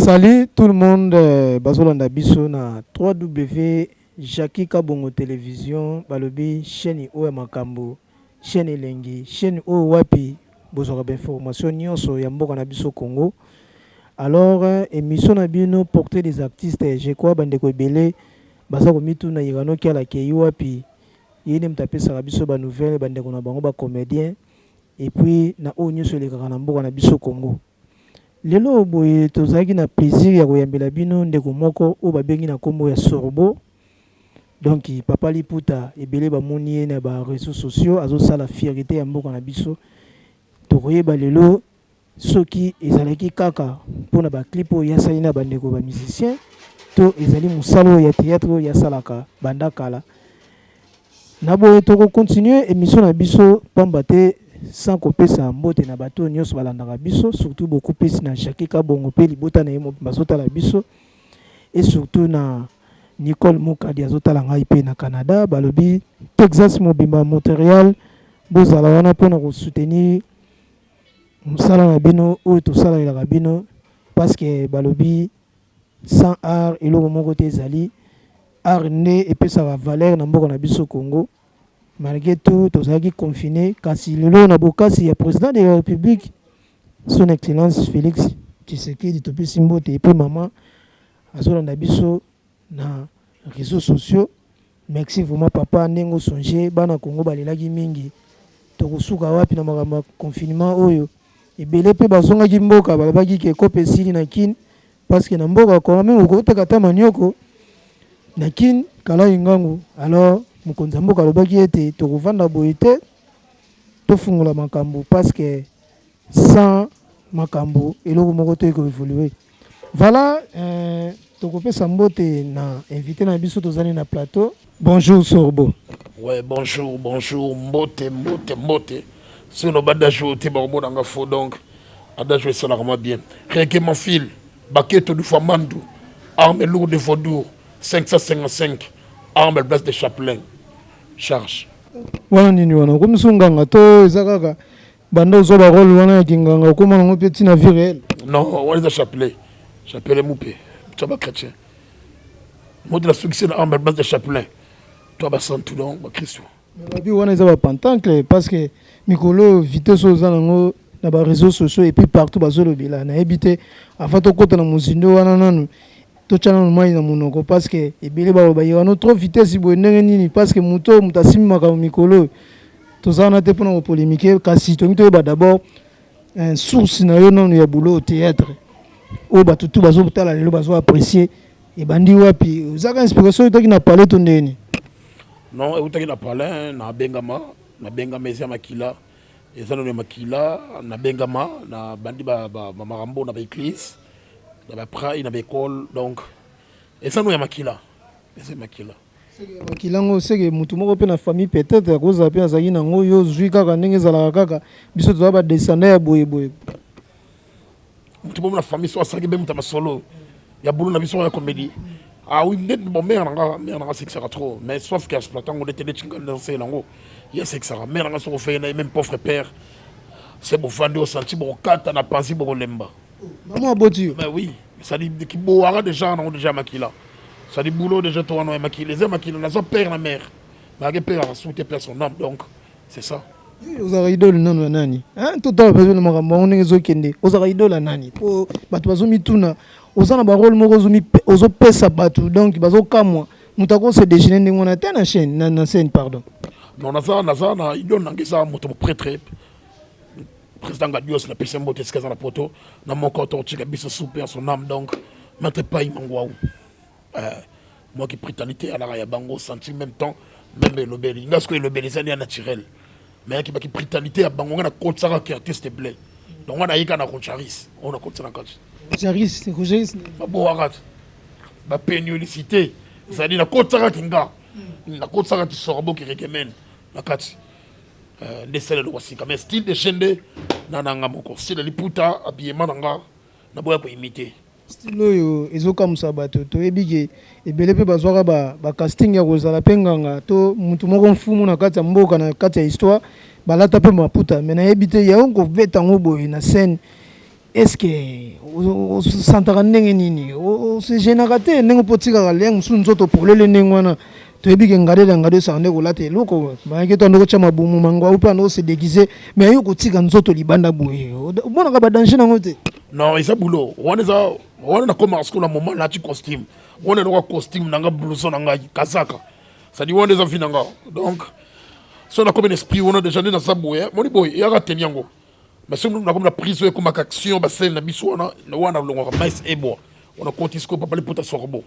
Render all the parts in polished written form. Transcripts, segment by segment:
Salut tout le monde, Bazolanda Biso na 3W Jackie Kabongo Télévision, Balobi, chaîne Oe Makambo, chaîne Elengi, chaîne O Wapi, Bozora d'information nyonso ya mboka na biso Congo. Alors, émission na bino portée des artistes, je crois bandeko ebele baza komitu na irano ki ala ke Wapi. Yene mtapesa na biso ba nouvelle bandeko na bango ba comédien et puis na o nyonso le na mboka na biso Congo. Lelo boye tozaki na plaisir ya koyambela bino ndeko moko o babengi na kombo ya Sorbo. Donc papa Liputa ebele bamoni ye na ba réseaux sociaux azosala fierté ya mboka na biso. Tokoyeba lelo soki ezalaki kaka mpona ba clip oyo yasali na bandeko ba musicien to ezali musalo ya théâtre ya salaka banda kala. Na boye toko continuer émission na biso pamba te sans kopesa mbote na bato nyonso balandaka biso, surtout beaucoup pesi na Jackie Kabongo pe libota na ye bazotala biso, et surtout na Nicole Mokadi azotala ngai pe na Canada, balobi Texas mobimba Montréal bozala wana mpona kosoutenir mosala na bino oyo tosalelaka bino, parce que balobi sans art eloko moko te ezali, art nde epesaka valeur na mboka na biso Congo. Malgré tout, tous les confinés, kasi lelo na bokasi ya président de la République, son excellence Félix Tshisekedi topi simbote et puis maman azolanda biso na réseaux sociaux. Merci vraiment papa nengo songe bana Congo balelaki mingi tokosuka wapi na makambo confinement oyo ebele pe bazongaki mboka balabaki ke kope sili na kin, parce que na mboka quand même okoteka ta manioko na kin kala ingangu. Alors mukonza mboka lobaki ete tokovanda boye te tofungola makambo, parce que sans makambo eloko moko to ekoévoluer. Voilà, tokopesa mbote na invité na biso tozali na plateau. Bonjour Sorbo. Ouais, bonjour, mbote. Si on a bada joué te barbo dans faux, donc ada joué ça vraiment bien. Rien que mon fil, baquette du Famandou, arme lourde de Vaudour, 555, arme place de Chaplain. Charge. Wana nini wana kumsunganga to ezakaka banda uzoba role wana ya kinganga kuma ngo petit na vie réelle. Non, on les a Chaplain. Chaplain moupé. Toi ba chrétien. Moi de la succès en base de Chaplain. Toi ba sant tout donc ba Christ. Mais bi wana ezaba pantancle parce que mikolo vitesse ozanango na ba réseaux sociaux et puis partout bazolo bila na ebité avant to kota na muzindo wana nanu. Tochana nomai na monoko parce que ebele ba bayano trop vitesse boye ndenge nini, parce que muto mutasimi maka mikolo tozana te pona polémique kasi to ba d'abord un source na yo non ya boulot au théâtre o ba tutu bazo butala lelo bazo apprécier e bandi wapi uzaka inspiration to ki na parler to ndeni. Non, utaki na parler na bengama eza makila ezano ne makila na bengama na bandi ba marambo na ba église na ba praille na ba école, donc et ça nous ya makila c'est makila makilango seke mutu moko pe na famille peut-être à cause pe azaki nango yo zui kaka ndenge zala kaka biso to ba descendre ya boye mutu na famille so asaki be mutu ma solo ya boulot na biso ya comédie. Ah oui, net bon mère nga c'est que ça trop, mais sauf que exploitant on était chingal dans ces langues il y a c'est que ça mère nga so fait même pauvre père c'est bon vendre au senti bon kata na pensi bon lemba. Maman aboti. Mais oui, ça dit que boara déjà on déjà makila. Ça dit boulot déjà toi on makila, les makila na so père na mère. Mais que père a souhaité personne âme, donc c'est ça. Ozara idole nano nani? Hein tout à fait le makambo on ngezo kende. Ozara idole nani? Po bato bazomi tuna. Ozana ba rôle moko zomi ozo pesa bato, donc bazo kamwa. Mutako se déjeuner ndenge on a na chaîne na scène pardon. Non na idole ngeza moto prêtre. Président Gadios na pesa mbote skaza na poto na moko tortika biso super son âme, donc mate pas imangwaou moi qui prétendité à la ya bango senti même temps même le beli parce que le beli c'est naturel, mais qui prétendité à bango na kotsaka qui artiste blé, donc on a yika na koncharis on a kotsaka coach charis ba boarat ba pénibilité ça dit na kotsaka kinga na kotsaka ti Sorbo qui recommande na kati ndesele lo wasika mais style de chende na nanga moko style Liputa habillement nanga na boya ko imiter style oyo ezoka musabato to ebike ebele pe bazwaka ba casting ya kozala penganga to mutu moko mfumu na kati ya mboka na kati ya histoire balata pe maputa mais na ebite ya onko veta ngo boye na scène est-ce que osantaka ndenge nini osegénaka te ndenge potikaka leng mosusu nzoto polele ndenge wana toyebi ke ngade sa nde kolata eloko bayaki to ando kotya mabumu mangwa upe ando se déguiser mais ayo kotika nzoto libanda boye omonaka badanger nango te. Non, eza boulot wana nakoma sikoyo na moment nati costume wana eloko costume nanga blouson nanga kazaka sadi wana eza vi nanga donc so nakomi na esprit wana déjà nde naza boye moni boye eyaka teni yango mais soki nakomi na prise oyo ekomaka action basele na biso wana longwaka mais eboa wana koti sikoyo papa liputa sorbo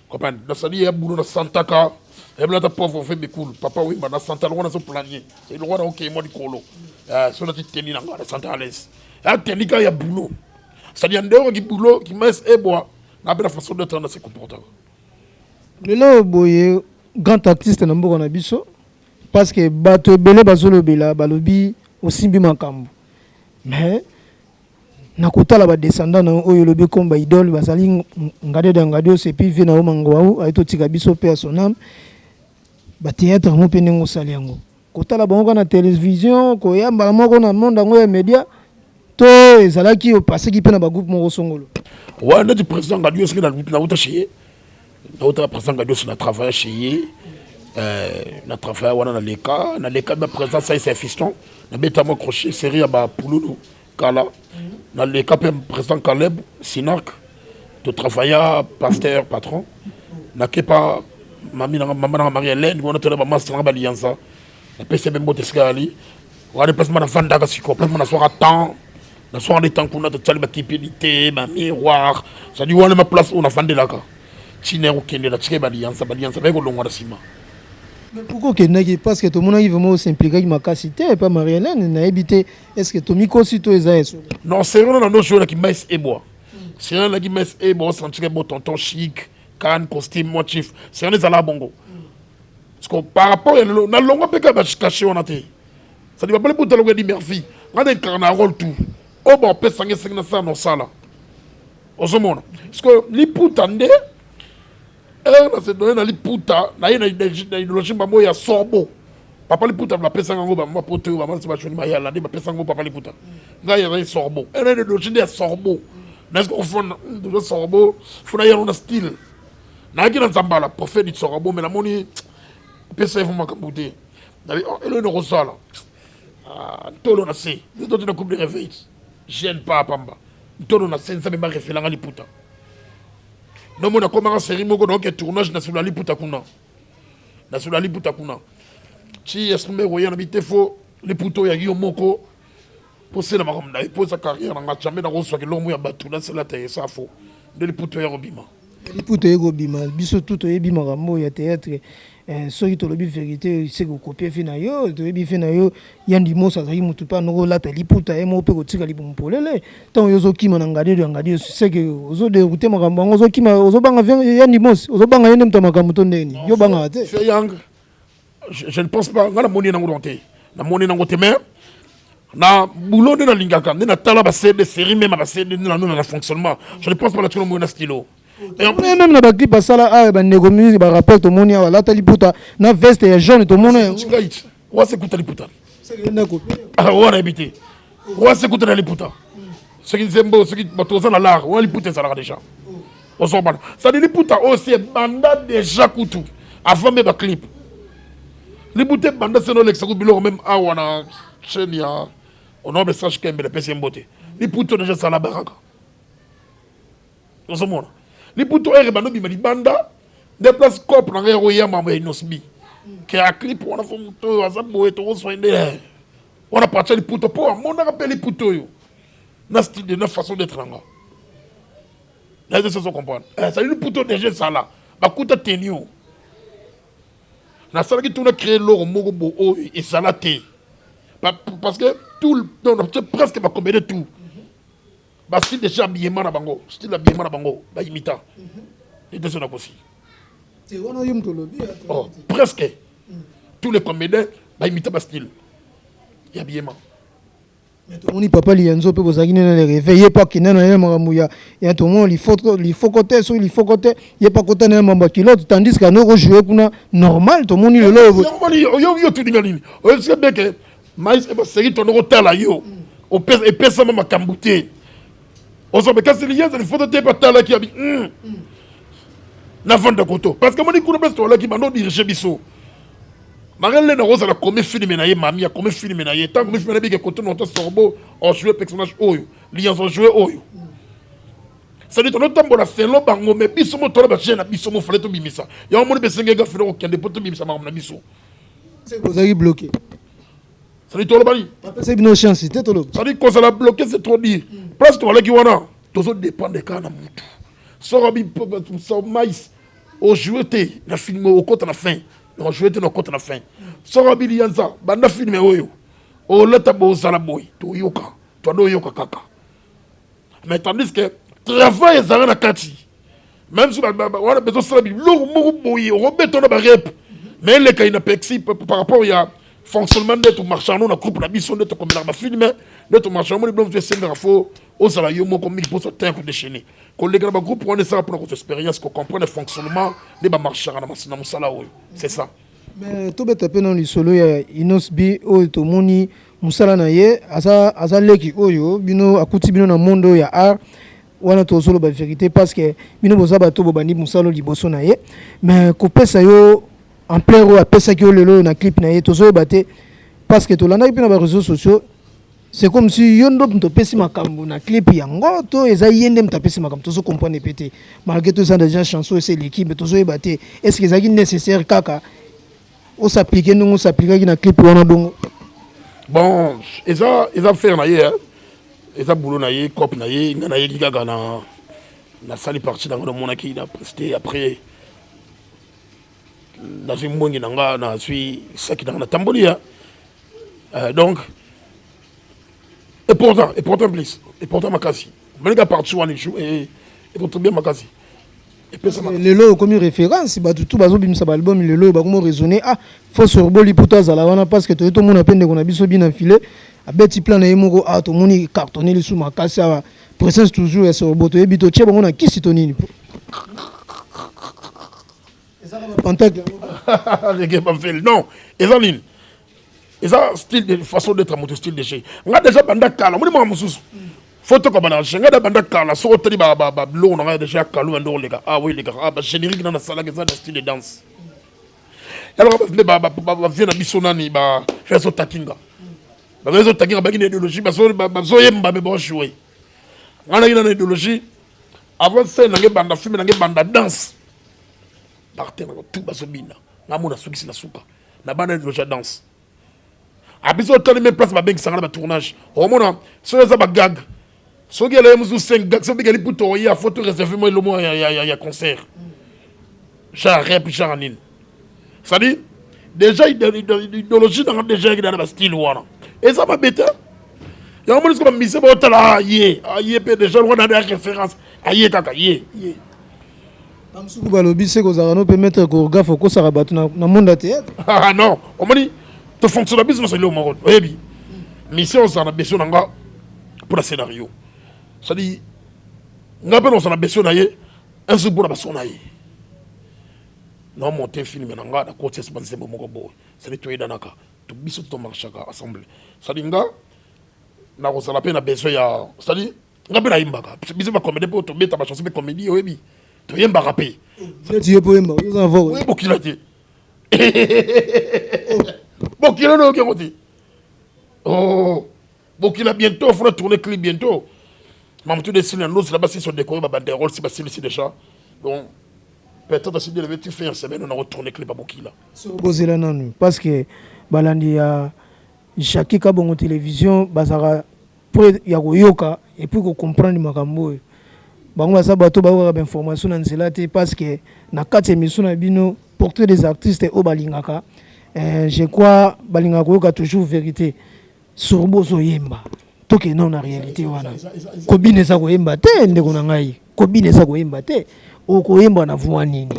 comprendre nasali ya boulot na santaka eblata pauvre fait bekulu papa wimba na santa longwa nazo planier c'est longwa na ok moi likolo so nati teni nanga na santa à l'aise ya teni ka ya boulot c'est-à-dire ndeko ki boulot ki mais eboa na bela façon d'être dans se comporter lelo boye grand artiste na mboka na biso parce que bato ebele bazolobela balobi osimbi makambo mais nakotala badescendant na oyo lobi comme baidole bazali ngade osepi vie na o mangwau aitotika biso mpe ya son âme batheatre yango mpe ndenge osali yango kotala bango na télévision koyambala moko na monde yango ya média to ezalaki opaseki mpe na bagroupe moko songolo wana ndeti président ngadio soki nauta chez ye nauta président ngadio so na travaille chez ye na travaille wana na leka ba président ça c'est fiston na beta mo crochet série ya ba pululu kala na leka mpe président Caleb Sinark to travailla pasteur patron na kepa mama na Marie-Hélène wana to na ba master na ba lianza na pese be mbote skali wana pese na vanda ka siko pese na soir temps na soir les temps kuna to tsali ba kipilité ba miroir ça dit wana ma place on a fandé là ka chinero kende la tike ba lianza ba ko longwa na sima. Mais pourquoi que parce que tout le monde il veut s'impliquer avec ma capacité pas Marie-Hélène n'a habité est-ce que Tommy Kosito est non c'est vrai dans nos jours qui mais et bois c'est un qui mais et bois sentir beau tonton chic can costume moi chief c'est un des ala bongo parce que par rapport à na longo pe ka caché on a té ça dit pas le bout de l'eau dit merci on a incarné un rôle tout oh bon peut sangue na ça non ça là au monde parce que li putande na se donner na liputa na ye na idéologie mbamo ya sorbo papa liputa la pesa ngo ba mapoto ba mama se ba choni mayala ndi ba pesa ngo papa liputa nga ya sorbo na idéologie ya sorbo na ce qu'on fait de sorbo funa ya na style na ki na nzambala prophète du sorbo mais la moni pesa faut makambuté na elo no rosala tolo na se to na coupe de réveil gêne pas pamba tolo na se nsa be ba refelanga liputa non mon a commencé série moko donc tournage national liputa kuna si est-ce que roya na bité fo liputo ya yo moko pour cela makom na pour sa carrière na chambe na roso ke lomo ya batu na cela te ça fo de liputo ya robima liputo ya robima biso tout yebi makambo ya théâtre soki tolobi vérité c'est que copier fina yo toyebi fina yo yandi mosa zaki mutu pa no lata liputa emo pe kotika libumpolele tant yozo kima na ngade c'est que ozo de route makambo ozo kima ozo banga yandi mosa ozo banga yende mta makambo to ndeni yo banga te je ne pense pas ngana moni na ngolonté na moni na ngote mais na boulot de na lingaka na tala ba série même ba série na fonctionnement je ne pense pas la tout le monde na stylo. Et en plus même na ba clip basala a ba nego musique ba rapport to moni wala ta liputa na veste ya jaune to moni wa se kuta liputa c'est que na copie ah wa na habité wa se kuta liputa ce qui zembo ce qui batoza na l'art wa liputa ça là déjà on s'en bat ça dit liputa aussi banda déjà kutu avant même ba clip liputa banda c'est no l'ex bilo même a wana chenia on a message kembe le pese mbote liputa déjà ça la baraka on s'en bat les puto ere bano bima libanda de place cop na ngero ya mama inosbi ke a clip wana fo muto azabo eto so ende wana pacha les puto po mona rappel les puto yo na style de na façon d'être nga là de se comprendre ça les puto déjà ça là ba kuta tenio na sala ki tuna créer l'or moko bo et ça la té parce que tout non presque pas combien de tout bah style déjà habillement na bango style habillement na bango ba imita et de ça na aussi c'est on a yum to lobby oh presque tous les comédiens ba imita ba style et habillement mais tout moni papa lienzo pe bozaki na le réveiller pas ki na na mamuya et tout monde il faut côté sur il faut côté il pas côté na mamba kilote tandis que no jouer kuna normal tout moni le lo normal yo tout dingalini o c'est bien que mais c'est série ton hôtel là yo au pèse et pèse ma cambuté On s'en casse les liens, il faut te pas là qui a dit na vendre koto parce que moi ni kuna place là qui bando diriger biso. Marelle na rose la comme film na ye mami a comme film na ye tant que film na bi que koto no to sorbo on jouer personnage oyo, liens on jouer oyo. Ça dit ton tambola felo bango mais biso mo to la ba na biso mo fallait to bimisa. Ya mo be senga ga felo ko kende poto bimisa ma na biso. C'est que vous avez bloqué. Ça dit to la bali. C'est une chance, c'était tout le. Ça dit qu'on ça l'a bloqué c'est trop dire. Place to la qui wana. Tozo dépend de kana mutu. Sorobi so mais au jouer na film au côté na fin. On jouer na côté na fin. Sorobi lianza banda film oyo. O leta bo sala boy. To yoka. To do yoka kaka. Mais tandis que travail ezanga na kati. Même si on a besoin de ça, on remet ton rep. Mais les cas, il n'a pas par rapport à fonctionnement de ton marchand, on a coupé la mission de ton comme la film, de ton marchand, on a besoin de faire un info, on s'en a eu mon comme il faut se tenir déchaîné. Quand les gars de groupe, on est ça pour notre expérience, qu'on comprenne le fonctionnement des marchands dans mon salon. C'est ça. Mais tout bête peu dans le solo, inosbi, to moni, musala na ye, asa leki oyo, bino akuti bino na mondo ya art. Wana to solo ba vérité parce que bino boza bato bobandi musalo liboso na ye mais ko pesa yo en plein ro apesa ki lelo na clip na ye to zo baté parce que to landa puis na ba réseaux sociaux c'est comme si yo ndo mto pesi makambo na clip yango to eza yende mta pesi makambo to zo comprendre pété malgré tout ça déjà chanson c'est l'équipe to zo baté est-ce que ça est nécessaire kaka on s'appliquer nous on s'appliquer na clip wana dongo bon eza faire na ye hein. Et ça boulot naïe, cop naïe, naïe qui gagne na salle partie dans le monde qui a presté après dans une monde qui n'a suis ça qui dans la tambolia donc et pourtant plus et pourtant makasi mais les gars partout on joue et pourtant bien makasi et puis ça le lot comme référence bah tout bazo bim sa album le lot bah comment raisonner ah faut sur boli pour toi la wana parce que tout le monde a peine de qu'on a biso bien enfilé a beti plan na yemoko ah to moni cartonné le sous makasi à présence toujours sur boto et bito tche bon on a qui sitonini et ça va pentacle les gars pas fait non et ça ligne et ça style de façon d'être mon style de jeu on a déjà banda kala moi mususu photo comme on j'ai déjà banda kala so teli ba blo on a déjà kalou ndo les gars ah oui les gars ah bah générique dans la salle que ça de style de danse alors ba vient na bisonani ba faire so takinga ba réseau takinga ba une idéologie ba so yemba be bon jouer on a une idéologie avant ça na banda film na banda danse partait na tout ba so bina na mona sukisi na suka na banda idéologie danse abiso tali même place ba bengi sangala ba tournage au mona so ça ba gag so gele musu 5 gag so bigali puto ya photo réservé moi le mois ya concert genre rap genre nin ça dit déjà idéologie dans déjà dans le style wana et ça m'a bête ya mo ko mise ba tala yé pe déjà on a des références ayé kaka yé Amsuku balobi c'est que ça va permettre que gafo ko ça rabatu na monde théâtre ah non on m'a dit to fonctionne business le Maroc oui mission ça na besoin nga pour le scénario ça dit nga pe on ça na besoin na yé un jour pour la besoin na yé non monter film na nga da côté c'est pas c'est bon moko ça dit to danaka to biso to marchaka ensemble ça dit nga na ko ça la peine besoin ya ça dit nga pe na imbaka biso ba comédie pour to beta ba chanson be comédie oui to yemba rapper tu es poème vous en voyez oui bokilati bokila no ke oh bokila bientôt faut tourner clip bientôt même tout des signes nous là-bas si sont décorés ba banderole si ba ici déjà donc peut-être si de tu fais une semaine on a retourné clip à bokila so bozela nanu parce que balandi ya Jackie Kabongo télévision bazara pour ya koyoka et puis ko comprendre makambo bango basa bato ba ba information na nzela te parce que na kati émission na bino portrait des artistes au balingaka je crois balingaka koyoka toujours vérité sur bozo yemba to ke non na réalité wana kobine za koyemba te ndeko na ngai kobine za koyemba te o koyemba na vua nini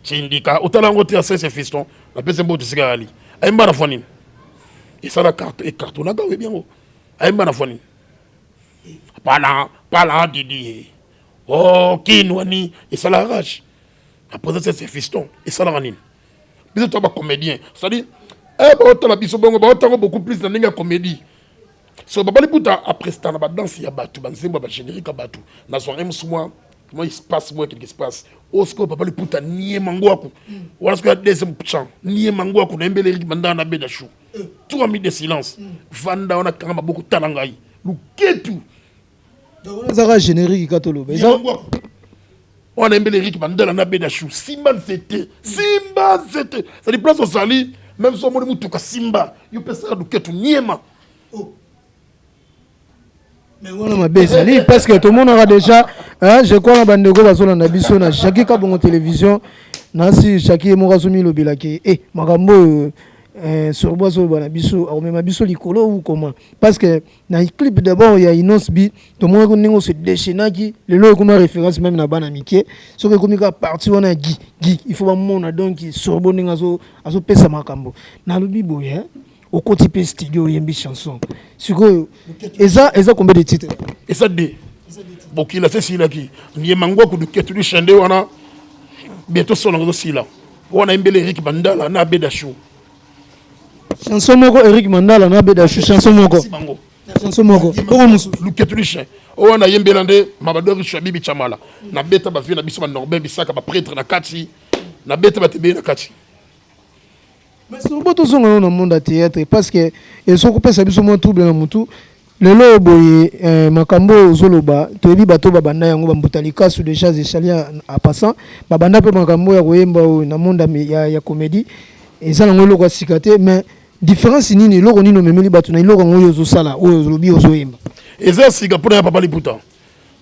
Chindika utalango te c'est fiston la pese mbo tsika ali ayemba na foni et ça la carte et carton na gawe bien ayemba na foni pala didi oh kinwani et ça la rage après ça c'est fiston et ça la ranine biso to ba comédien ça dit ba otala biso bongo ba otango beaucoup plus na ninga comédie So babali puta après ça na ba danse ya batu banzemba ba générique ya batu na zo même souvent comment il se passe moi qu'est-ce qui se passe osko babali puta nié mangwaku wala ce que deuxième chant nié mangwaku na mbele rik banda na beda chou 3 minutes de silence vanda on a kanga beaucoup talangai luketu donc ça va générique katolo on a mbele rik banda na beda chou simba c'était ça déplace au sali même si on moni mutuka simba yo pesa luketu niema mais on a ma baisse parce que tout le monde aura déjà je crois que bandeko bazola na biso na Jackie Kabongo télévision nasi Jackie Morazumi lobilaki makambo sur bozo bana biso au même biso likolo ou comment parce que na clip d'abord il y a Inos bi tout le monde ningo se déchaînaki le lo comme référence même na bana miké so que comme ka parti wana gi il faut ba mona donc sur boninga azo pesa makambo na lobi boye au côté studio yembi chanson siko eza combien de titres et ça dit bon qu'il a fait si là qui ni mango ko de ketu chande wana bientôt solo ngo si là wana mbele Eric Mandala na bedashu chanson moko Eric Mandala na bedashu chanson moko bongo musu lu ketu chande wana yembela nde mabadori shabibi chamala na beta ba vie na biso ba Norbert Bisaka ba prêtre na kati na beta ba tebe na kati. Mais c'est un peu tout ça dans le monde à théâtre parce que ils sont coupés ça biso moins trouble dans mutu le lo boye makambo zoloba tobi bato babanda yango bambutalika sous des chats et chalia à passant babanda pe makambo ya koyemba na monde ya comédie et ça ngolo kwa sikate mais différence nini loko nino memeli bato na loko ngoyo zo sala oyo zolobi ozoyemba eza sika pona ya papa liputa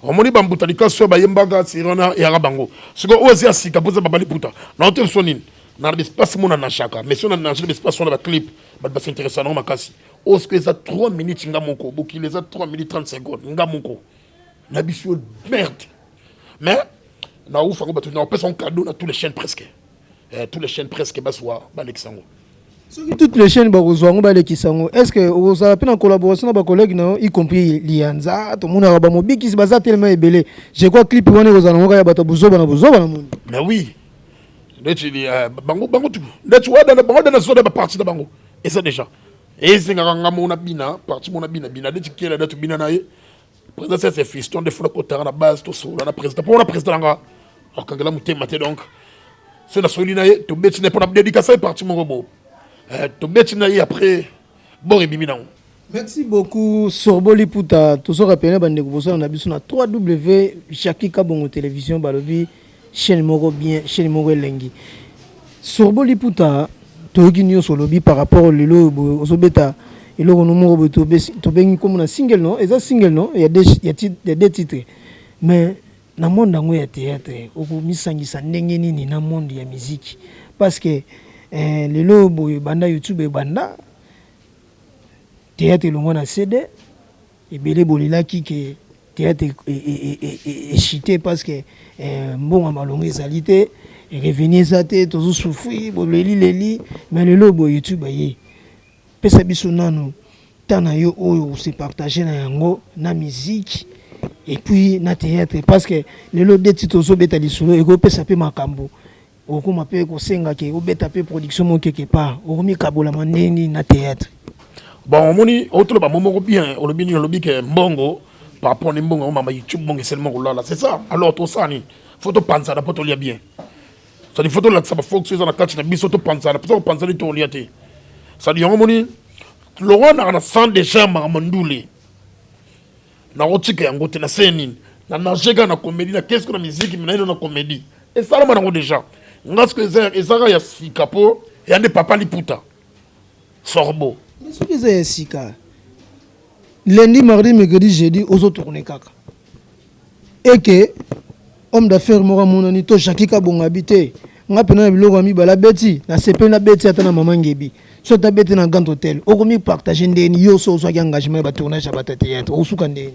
omoni bambutalika so bayembanga sirona ya bango siko ozo sika poza papa liputa na hotel sonine dans l'espace mon na chaka mais si on a dans l'espace on a clip ba s'intéresser na makasi o ce que ça 3 minutes ngamoko boki les 3 minutes 30 secondes ngamoko na biso merde mais na ouf on na passe un cadeau dans toutes les chaînes presque baswa ba lexango toutes les chaînes ba kozwango ba lekisango est-ce que vous avez une collaboration avec collègues na y compris Lianza tout monde a ba mobiki baza tellement ébélé je crois clip wana kozana ngoka ya bato buzoba na monde mais oui bango tu ndeti wada na bango na soda ba partie da bango et ça déjà et zinga ngamo na bina partie mona bina ndeti kiela datu bina na ye président c'est fiston de fula kotara na base to so na président pour la président nga akangela mutema te donc c'est la solina ye to beti ne pour la dédicace partie mon robot to beti na ye après bon et bimina. Merci beaucoup Sorbo Liputa to so rappeler bande ko bosa na biso na 3W Jackie Kabongo télévision balobi chaîne moko bien chaîne moko lengi Sorbo Liputa toki nyo solobi par rapport lelo ozobeta eloko no moko to bengi comme na single non eza single non il y a des titres mais na monde ngo ya théâtre okomisangisa ndenge nini na monde ya musique parce que lelo banda YouTube banda théâtre longo na CD ebele bolilaki ke théâtre est chité parce que bon malongo ezalité revenir ça te toujours souffrir boleli mais le lobo YouTube aye pesa biso nano tana yo oyo se partager na yango na musique et puis na théâtre parce que le lo de titres zo beta lisolo e ko pesa pe makambo okoma pe ko senga ke o beta pe production mo quelque part o mi kabola maneni na théâtre bon moni autour ba momo bien o lobi ni lobi ke mbongo par rapport à mbongo mama YouTube mbongo seulement là c'est ça alors tout ça ni photo panza na poto lia bien ça dit photo là ça va fonctionner na catch na biso to panza na poto panza ni to liate ça dit moni Laurent na sans déjà mamandule na rotika yango te na scène na najega na comédie na qu'est-ce que la musique mais na comédie et ça là na déjà ngas que ezaka ya sikapo ya de papa liputa Sorbo ce que c'est sika lundi mardi mercredi jeudi aux tourner kaka et que homme d'affaires mora monani to Jackie Kabongo habité nga pena biloko mi bala beti na sepe na beti ata na mama ngebi so ta beti na Grand Hotel okomi partager ndeni yo so so engagement ba tournage ba théâtre osuka ndeni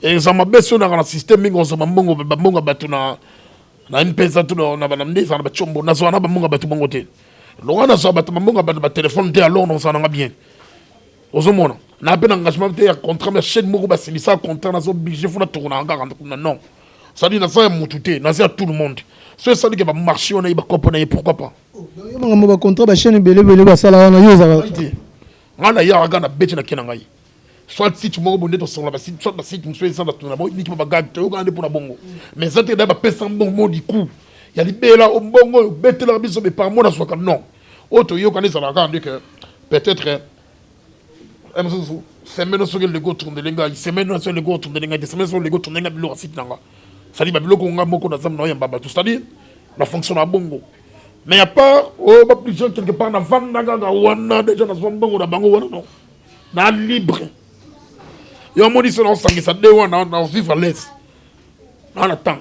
et ça m'a besoin na système mingo ça mbongo mbongo batu na mpesa tu na banamde ça na chombo na zo na mbongo batu bongo te lo na so batu mbongo ba téléphone te alors non ça na bien ozomona na pe na engagement te ya contrat mais chaîne moko ba silisa contrat na zo obligé faut na tourner encore non ça dit na ça mututé na ça tout le monde ce ça dit que ba marché on a ba comprendre pourquoi pas yo manga ba contrat ba chaîne belé ba sala wana yo za ngana ya ga na beti na kina ngai soit si tu m'as abonné ton son là soit si tu me souhaites ça dans ton abonné ni qui m'a gagné tu as pour la bongo mais ça te donne pas personne bon du coup il y a des belles au bongo bête la biso mais par moi dans soit non auto yo connaît ça là quand que peut-être semaine sur le go tourner les gars semaine sur le go tourner les gars semaine sur le go tourner les gars site nanga ça dit babilo ko nga moko na zam na yamba tout c'est-à-dire la fonction à bongo mais à part oh pas plus quelque part na vanda nga wana déjà na bongo na bango wana non na libre yo moni se non sangi ça de wana na vivre à l'aise on attend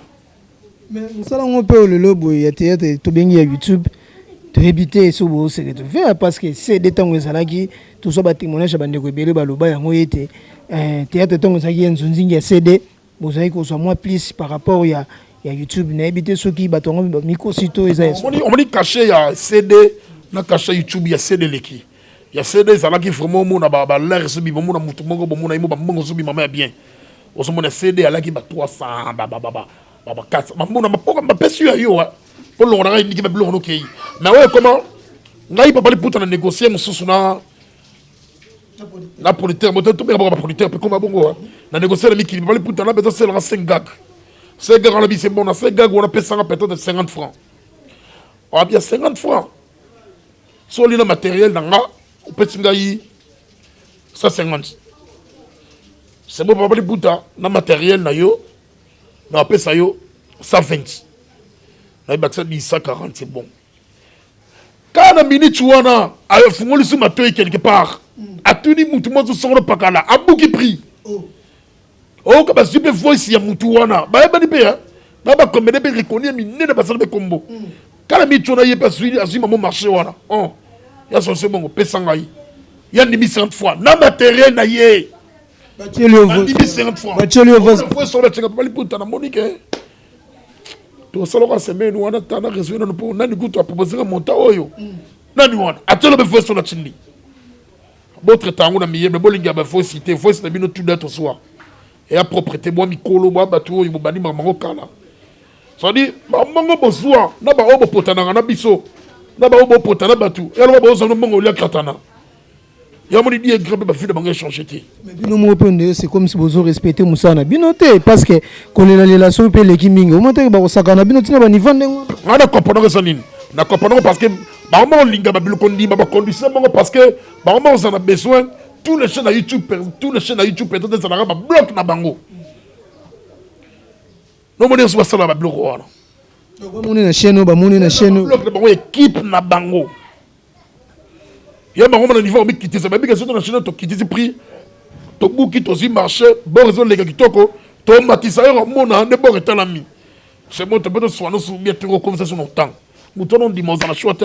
mais nous allons un peu le lobo ya théâtre to bengi ya YouTube to éviter ce beau c'est de faire parce que c'est des temps où ça là qui tout ça ba témoignage ba ndeko ebele ba loba yango yete théâtre temps ça qui nzunzingi ya CD vous avez qu'on soit moins plus par rapport ya YouTube na éviter ceux qui batongo micro sito eza on dit caché ya CD na caché YouTube ya CD leki ya CD ça là qui vraiment mon ba l'air subi bon mon mutu mongo bon mon imo ba mongo subi mama bien on se mon CD là qui ba 300 ba 4 ma mon ma poka ba pesu yo pour l'on a dit que ba ok mais ouais comment ngai papa li puta na négocier mususu na la producteur moto to ba producteur pe comme bongo na négocier le miki papa li puta na beto c'est la 5 gag 5 gag on a dit c'est bon na 5 gag on a payé ça peut-être 50 francs on a bien 50 francs sur le matériel nanga on peut singai 150 c'est bon papa li puta na matériel na yo na payé ça yo 120 na ba ça 140 c'est bon quand la minute wana a fungoli sous matoy quelque part a tuni mutu mo so le pakala a bouki prix oh ka ba super voice ya mutu wana ba ba ni pe hein ba comme de reconnaître mi ne ba ça be combo quand la minute wana y pas suivi a suivi mon marché wana oh ya so c'est bon pesa ngai ya ni 50 fois na matériel na ye ba teli au voice 50 fois ba teli au voice sur le check pas li puta na monique to solo ka semaine wana tana résoudre no pour nani kutu a proposer monta oyo nani wana atelo be faut sur la chindi votre tango na miye be bolinga ba faut citer bino tout d'être soi et à propreté moi mikolo moi bato yo bani mamango kala ça dit ba mongo bozwa na ba obo potana na biso na ba obo potana batu et alors ba ozo mongo lia katana ya moni die grebe ba fille bango changer té mais bino mo pende c'est comme si vous respecter musana binoté parce que kolela relation pe leki mingi au monte ba osakana bino tina ba niveau ndengo na comprendre ça nini na comprendre parce que ba mo linga ba bilo kondi ba conduire bango parce que ba mo on a besoin tous les chaînes à YouTube peut-être ça na ba bloc na bango no mo nso basala ba bloc wana ba moni na chaîne ba moni na chaîne bloc na bango équipe na bango ya bango na niveau mi quitter ça ba bika surtout na chaîne to quitter ce prix to bouki to si marché bon raison les kitoko to matisa yo mona ne bon etalami c'est bon to peut soit no sou bien trop comme ça sur temps muto non dimanche na chouette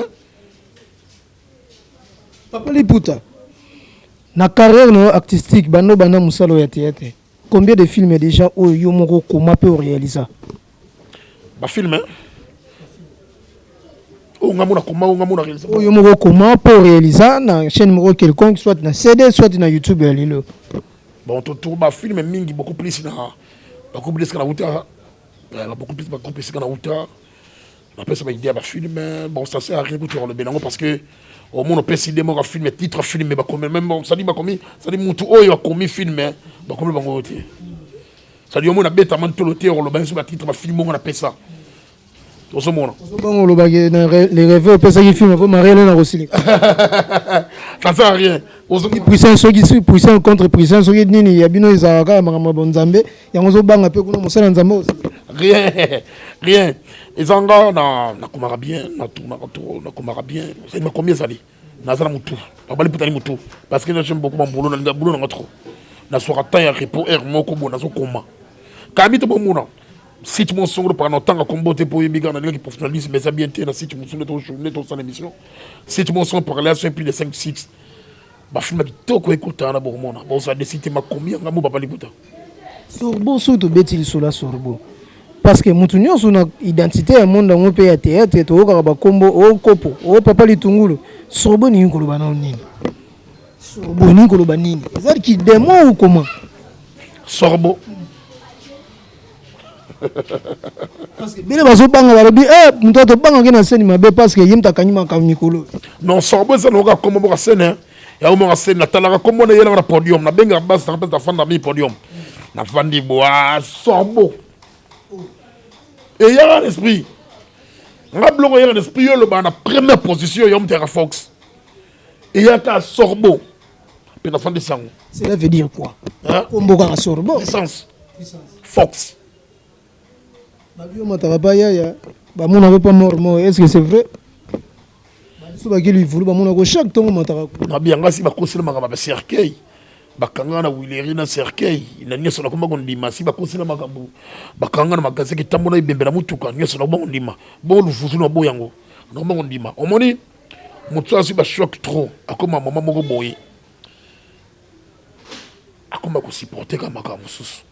papa li puta na carrière no artistique bano bana musalo ya théâtre combien de films déjà au yo moko comment peut réaliser ba film hein on a réalisé oh yo moko comment pour réaliser na chaîne moko quelconque soit na CD soit na YouTube ya lilo bon to ba film mingi beaucoup plus na beaucoup plus na uta beaucoup plus na uta après ça va idée ba film bon ça sert à rien pour le benango parce que au moins on peut décider mon film titre film mais comme même bon ça dit ba comme ça dit mutu oyo comme film ba comme bango te ça dit au moins na beta man toloté on le ben sur ba titre ba film on appelle ça au ce moment bon le bagage les rêves peut ça qui film pour marier là aussi ça sert à rien puissance contre puissance soki nini ya bino ezalaka makambo bonzambe yango zobanga pe kuna mosala nzambe aussi rien ezanga na komara bien na komara bien c'est ma combien ça dit nazala mutu babali putani mutu parce que j'aime beaucoup mon boulot na boulot na trop na soira temps ya repos air moko bona zo koma kamito bomuna si tu m'en sors pendant tant à combattre pour y bigar na qui professionnalisme mais ça bien té na si tu m'en sors ton journée ton son émission si tu m'en sors pour aller sur plus de 5 6 ba film kitoko écouter na bomona bon ça décider ma combien ngamu babali puta sorbo surtout beti sola sorbo parce que mutu nyonso na identité ya monde ngo pe ya théâtre to ka ba kombo o kopo o papa litungulu sorbo ni ngolo bana nini sorbo ni ngolo banini c'est qui démon ou comment sorbo parce que bile baso banga balobi muto banga ke na scène mabe parce que yimta kanyima ka mikolo non sorbo ça no ka comme ba scène ya mo ngase na talaka comme on est na podium na benga bas na pesa fanda mi podium na fandi boa sorbo et y a l'esprit nga blongo y a l'esprit yo le ba na première position yo mtera Fox et y a ta sorbo pe na fandi sango cela veut dire quoi komboka sorbo licence Fox babio mataka ba ya ba mona pas mort est-ce que c'est vrai so ba kili vulu ba mona ko chaque tongo mataka na bianga si ba kosela makaba ba cercueil bakanga na wileri na cercueil na nyeso na komba kondima si bakosela makambo bakanga na magaze ki tambo na ibembela mutuka nyeso na komba kondima bo lufufu na bo yango na komba kondima omoni mutu asi ba choc trop akoma mama moko boye akoma ko supporter ka makambo susu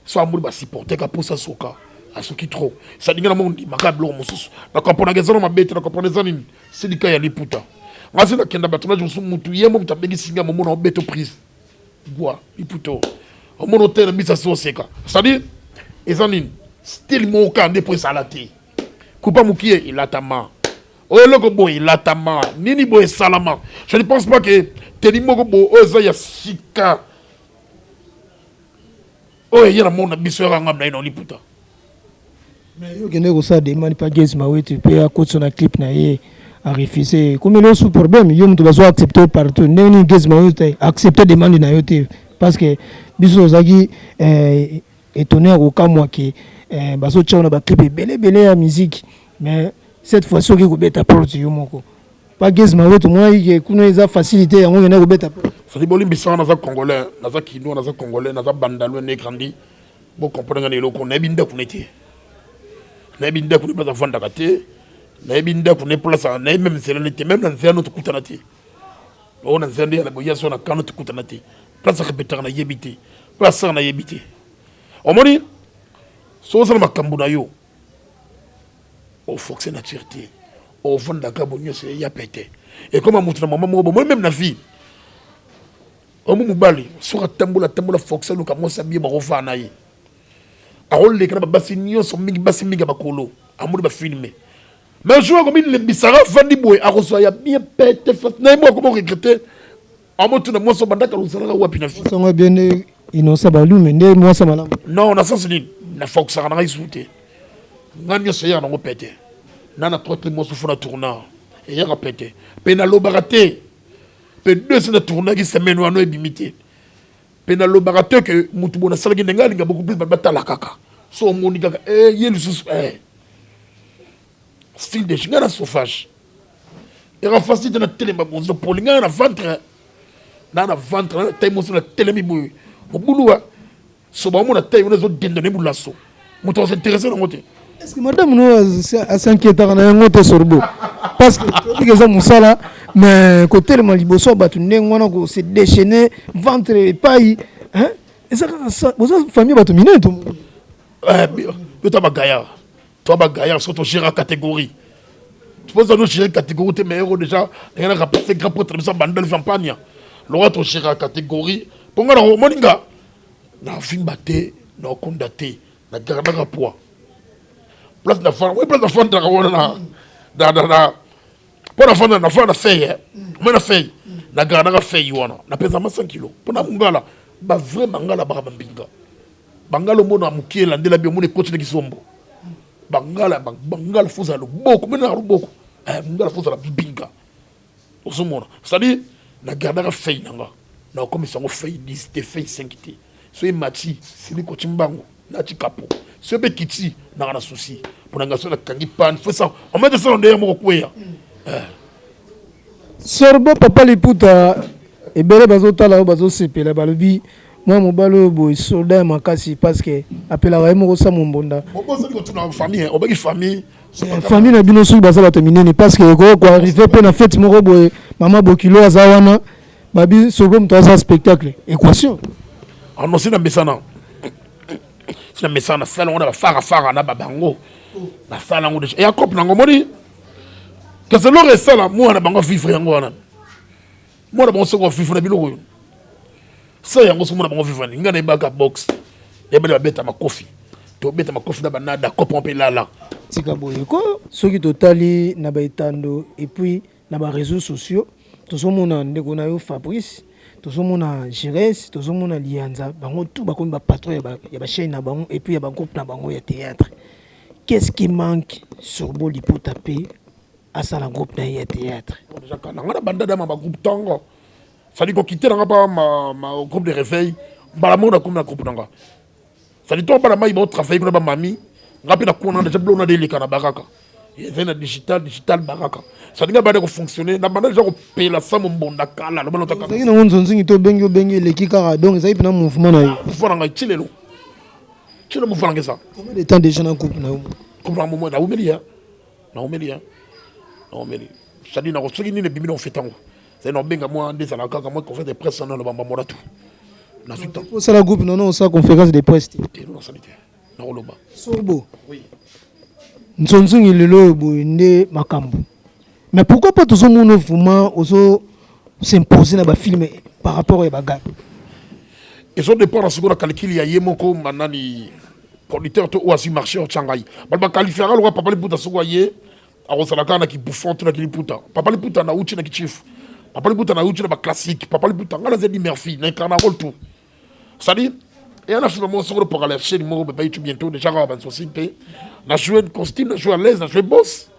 so amuri ba supporter ka posa soka asuki trop ça dinga na mondi makablo mususu na kapona gezana mabete na kapona zanini silika ya liputa ngasi na kenda batona josu mutu yemo mutabegi singa momo na beto prise bois liputo omono tena misa soseka c'est-à-dire ezanini style mo kande pour salati kupa mukie ilatama oyeloko boy ilatama nini boy salama je ne pense pas que teni moko bo oza ya sika oye yera mona biso ya ngam na ino liputa mais yo kende ko sa demande pas gaz ma wetu pe a côté na clip na ye a refusé comme le sous problème yo mtu bazo accepter partout neni gaz ma wetu accepter demande na yote parce que biso zaki étonné au cas moi qui bazo tchona ba clip belé ya musique mais cette fois ci ko beta porte yo moko pas gaz ma wetu moi qui kuno eza facilité yango kende ko beta ça dit bolim bisana na za congolais na za kino na za congolais na za bandalo ne grandi bo comprendre ngane loko na binda kuneti na binda kuneti place vanda kate na binda kuneti place na même c'est même dans un autre kutanati on a zandi la boya so na kanu kutanati place répéter na yebité place na yebité omoni so ça makambu na yo o foncé na tirté o vanda ka bonyo se ya pété et comme amutu na maman mo même na vie omu mubali so tambola foncé lu ka mo sabi ba rofa na yi arole le kana basi nyonso mingi basi mingi bakolo amuri ba filmer mais je vois comme il le bisara fandi boy akoso ya bien pété na mo ko regretter amotu na mo so bandaka lusara wapi na fi songo bien innocent balu mais ne moi ça malam non na sens ni na fox na isute ngani so ya na ngo pété nana trop mo so fona tourna et ya pété penalo baraté pe deux c'est na tourna qui semaine wano ebimité penalo baraté que mutu bona sala ki ngali nga beaucoup plus batala kaka so moni kaka yelu sus style de chingana sauvage et facile na télé ba bonzo polinga na ventre na ventre na tay mo na télé mi boy mo buluwa so ba mo na tay on zo dendone bulaso mo to s'intéresser na ngote est-ce que madame nous s'inquiète na ngote sorbo parce que les gens ça mais côté le maliboso batu ngona ko se déchaîner ventre paille hein et ça vous famille batu minute yo ta bagaya toi bagaya sur ton gérer catégorie tu penses nous gérer catégorie mais héros déjà rien à passer grand pour ça bandel campagne le ton gérer catégorie pour ngana moninga na fin baté na kondaté na garda poids place de fond oui place de fond na pour la fond na fond na feuille moi na feuille na garda feuille wana na pesa 5 kg pour na mungala ba vraiment ngala ba mbinga bangalo mona mukiela ndela bi mona coach de kisombo bangala fuza lo boko mena lo boko ngala fuza la binga osomona c'est-à-dire na garda feuille nanga na comme ça on feuille 10 te feuille 5 te so imati sili ko timbango na tikapo so be kiti na souci pour nga so na kangi pan faut ça on met ça ndeye moko kweya sorbo papa liputa ebele bazotala o bazosepela balobi moi mobalo boy soldat makasi parce que appela wa mo sa mombonda oboza ko tuna famille obaki famille famille na bino so bazala terminer parce que ko arriver pe na fête moko boy mama bokilo azawana babi sorbo mto za spectacle équation annoncé na mesana na mesana sala on a fara na babango na sala ngo déjà et akop na ngomoni que c'est le sala moi na bango vivre yango wana moi na bango se ko vivre na biloko ça yango so mo na bango vivre ni ngana ibaka box ebele babeta makofi to beta makofi na banada kopo pe lala tika boye ko soki totali na baitando et puis na ba réseaux sociaux tozomona ndeko na yo Fabrice, tozomona Gérès, tozomona Lianza, bango tout bakomi ba patron ya ba chaîne na bango et puis ya ba groupe na bango ya théâtre. Qu'est-ce qui manque sur Bolipo tapé à ça la groupe na ya théâtre? Déjà quand on a banda dans ma groupe tango, ça dit qu'on quitte là pas ma groupe de réveil, bala monde comme na groupe tango. Ça dit toi bala mai bon travail comme ba mami, rapide qu'on a déjà blona de likana baraka. Il vient à digital baraka. Ça dit que bala ko fonctionner, na banda déjà ko payer la somme bonda kala, le bala taka. Ça on zonzi to bengi leki kara donc ça ipna mouvement na yo. Mouvement nga chilelo. Chilo mouvement nga ça. Combien de temps déjà na groupe na yo? Comme un moment na umelia. Na umelia. Non mais ça dit na ko soki ni ne bimino fait tango. C'est non benga moi des ala kaka moi qu'on fait des presses dans le bamba mora tout. Na suite. Pour ça la groupe non ça conférence de presse. Non ça dit. Na oloba. Sorbo. Oui. Nzonzungi lelo boende makambo. Mais pourquoi pas tout ce monde vraiment oso s'imposer dans ba film par rapport à bagarre? Ils ont dépend dans ce qu'on a calculé ya yemoko manani producteur to oasi marché au Shanghai. Ba qualifier le papa li puta soye a rosalaka na ki bouffon to na ki puta. Papa li puta na uchi na ki chief. Papa li puta na uchi na ba classique. Papa li puta ngala zedi Murphy na incarna rôle tout. Ça dit et on a finalement sur le pour aller chez le mot bébé bientôt déjà va dans société. Na joué un costume, na joué à l'aise, na joué boss.